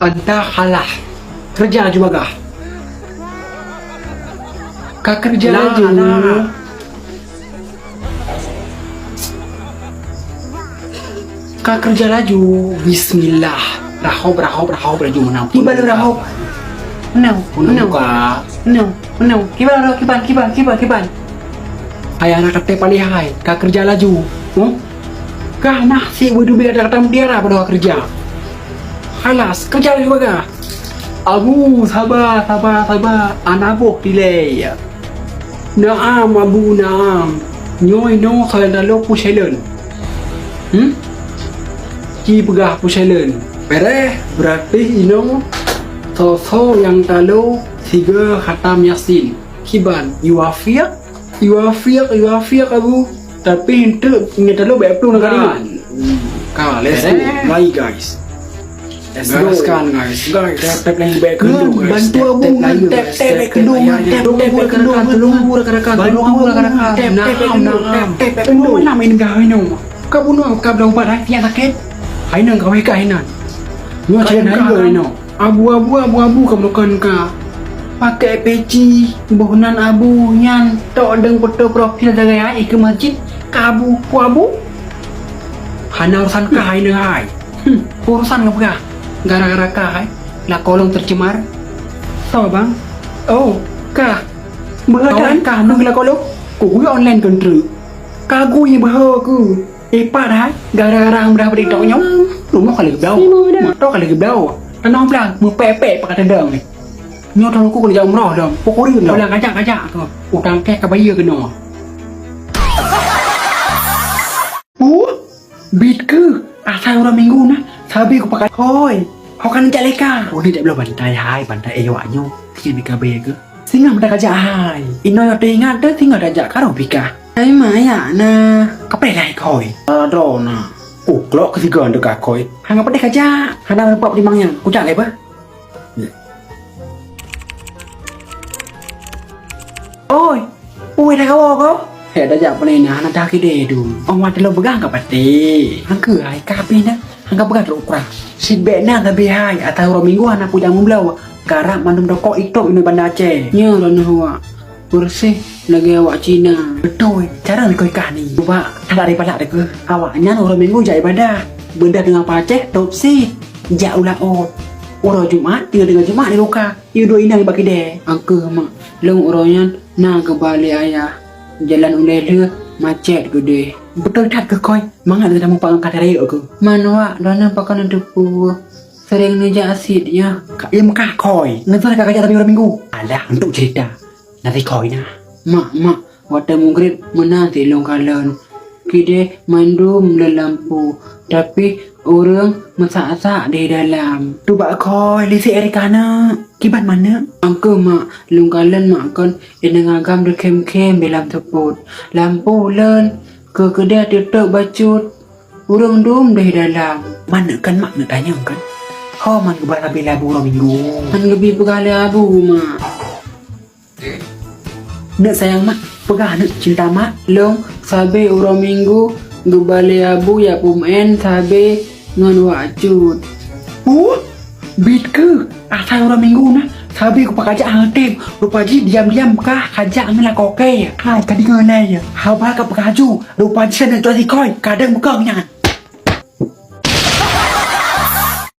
Anda kalah. Kerja laju bagah. Kak kerja laju. Kak kerja laju. Bismillah. Rahop laju menang. Kiban rahop. No. Kiban. Hai anak kete palihai. Kak kerja laju. Kah nasi waduh biar ada kata mutiara pada kerja. Halas kerja laju bagah. Abu sabar. Anak bok delay. Naam abu naam. Nyoy no saya lalu puselen. Ki begah puselen. Bereh berarti ino so yang lalu 3 khatam yasin. Kiban yuafiq abu. Tapi itu ini lalu betul negara ini. Let's go. Bye guys. Let's go guys. Tap lagi baik kedua guys. Bantu abu tap kedua. Tap nama ini gak ini. Kau bunuh kau belum pada yang sakit. Hai nang kau heka hai nang. Nyo cen hai go ini. Abu kamu kan ka. Pakai peci bohnan abu nyan tok deng foto profil dagai ke masjid kabu ku abu. Hana urusan ka hai nang hai. Urusan ngapa? Gara-gara ka hai lah kolong tercemar. Tahu bang? Oh, ka. Berada ka nang lah kolong. Ku online kan tru. Kagu yang bah ku. Dah gara-gara dah beri tok nyong. Rumah kali gebau. Motor kali gebau. Tanah belang mepepe pakai tendang ni. Nyo tahu aku kalau jauh merah dong. Pokoknya dah. Belang kajak tu. Utang kek kabaya kena. Beat ke? Asal orang minggu na. Sabi aku pakai. Hoi. Kau kan jak leka. Oh ni tak boleh bantai awaknya. Tiada kabaya ke? Singa mendak kajak hai. Ino yo ingat tu singa dah jak karo pika. Ai maya na. Kapre lai koi. Ada na. Klok ketiga anda kakoi. Hang apa deh kajak. Hana nampak timangnya. Kucak leh bah. Oi, dah kau. Ada jak panen hana dah kide tu. Orang mati lo begang kap pati. Hang ke hai kapi na. Hang kap begang terukra. Si bena tapi hai atau orang minggu hana puja mumblau. Garak mandum rokok itu ini Banda Aceh. Nya lo nawa. Bersih lagi awak Cina. Betul. Cara ni kau ikan ni. Cuba tak dari palak dek. Awaknya orang minggu jai ibadah. Benda dengan Aceh top si. Jauh lah orang Jumat tinggal dengan Jumat di luka. Iu dua inang bagi deh. Angke mak. Long orangnya na ke balik ayah. Jalan ulele macet gede. Betul tak ke koi? Mangat kita mau pakai kata raya ke? Manwa dana pakai nantiku. Sering ngeja asidnya. Kak ia mekah koi. Ngejar kakak tapi orang minggu. Alah untuk cerita. Nanti koi na. Mak. Waktu mungkin menanti long kalian. Kide mandum le lampu. Tapi orang masak-sak di dalam. Tu bak koi lisi erikana. Kiban mana? Angke mak. Long kalian makan. Ini ngagam de kem-kem dalam teput. Lampu len. Ke kedai tutup bacut. Orang dum di dalam. Mana kan mak nak tanya kan? Kau man kebar lebih labu orang minggu. Man lebih pegali abu mak. Nak sayang mak, pegah nak cinta mak. Long sabe orang minggu gebali abu ya pumen sabe ngan wacut. Bit ke? Asal orang minggu na. Sabe aku pakai kajak hantim. Rupa ji diam-diam kah kajak ngela koke. Kai kadi ngelai ya. Hau ba ka pekaju. Rupa ji sana tuan si koi. Kadang bekangnya.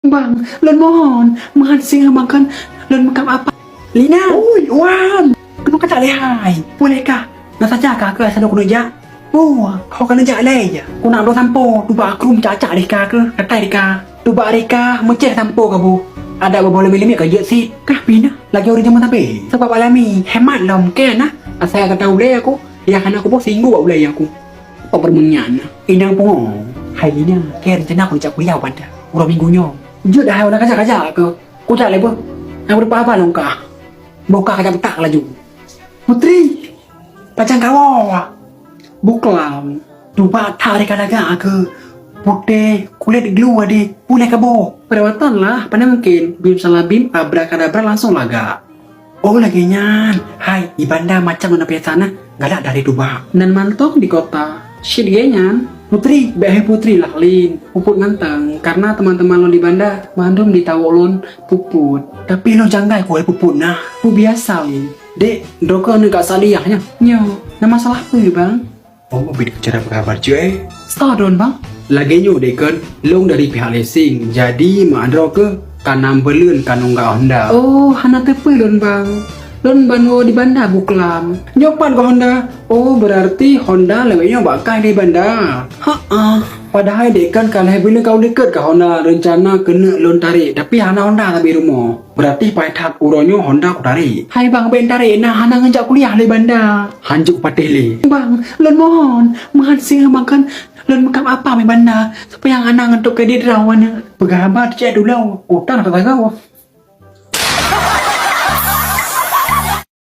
Bang, lon mohon, singa makan, lon makan apa? Lina, Wan, kena kata lehai, bolehkah? Nak saja kah ke asal kena jak? Kau kena jak leh ya. Kau nak dua sampo, tu bak akrum cacak deka ke? Kata deka, tu bak deka menceh sampo ke bu? Ada beberapa limit ke je si? Kah pina? Lagi orang zaman tapi. Sebab alami hemat lom ke na? Asal kata boleh aku, ya kan aku pun singgu boleh aku. Apa bermenyan? Inang pun, hai Lina, kira rencana aku jak kuliah pada orang minggunya. Jut dah orang kajak ke. Ku cak lebo. Nak berapa long kah? Buka kajak tak laju. Putri. Pacang kawa. Buklam. Duba tarik kadaga ke. Putih kulit glu ade. Pulih kabo. Perawatan lah. Pandai mungkin. Bim salah bim. Abrakadabra langsung laga. Oh lagi nyan. Hai. Ibanda macam mana biasa na. Galak dari Duba. Dan mantok di kota. Shit nyan. Putri, beheh Putri lah Lin. Puput nganteng karena teman-teman lo di Banda mandum ditawo lon puput. Tapi lo janggai kue puput nah. Pu biasa Lin. Dek, doko negak saliyahnya. Nyo, nah masalah apa ya bang? Oh, mau bidik cara berkabar cuy. Stadon bang. Lagi nyu deken, long dari pihak leasing. Jadi maadro ke kanam belun kanungga Honda. Oh, hana tepe lon bang. Lon banwo di Banda buklam. Nyopan ke Honda. Oh, berarti Honda lewatnya bakai di Banda. Padahal dekan kalau bila kau dekat ke Honda rencana kena lon tarik. Tapi hana Honda tapi rumah. Berarti pai tak uronyo Honda ku tarik. Hai bang ben tarik nah hana ngejak kuliah di Banda. Hanjuk patih li. Bang, lon mohon, makan sih makan lon makam apa di Banda supaya anak ngentuk ke dia rawannya. Pegabat cek dulu, utang tak tahu.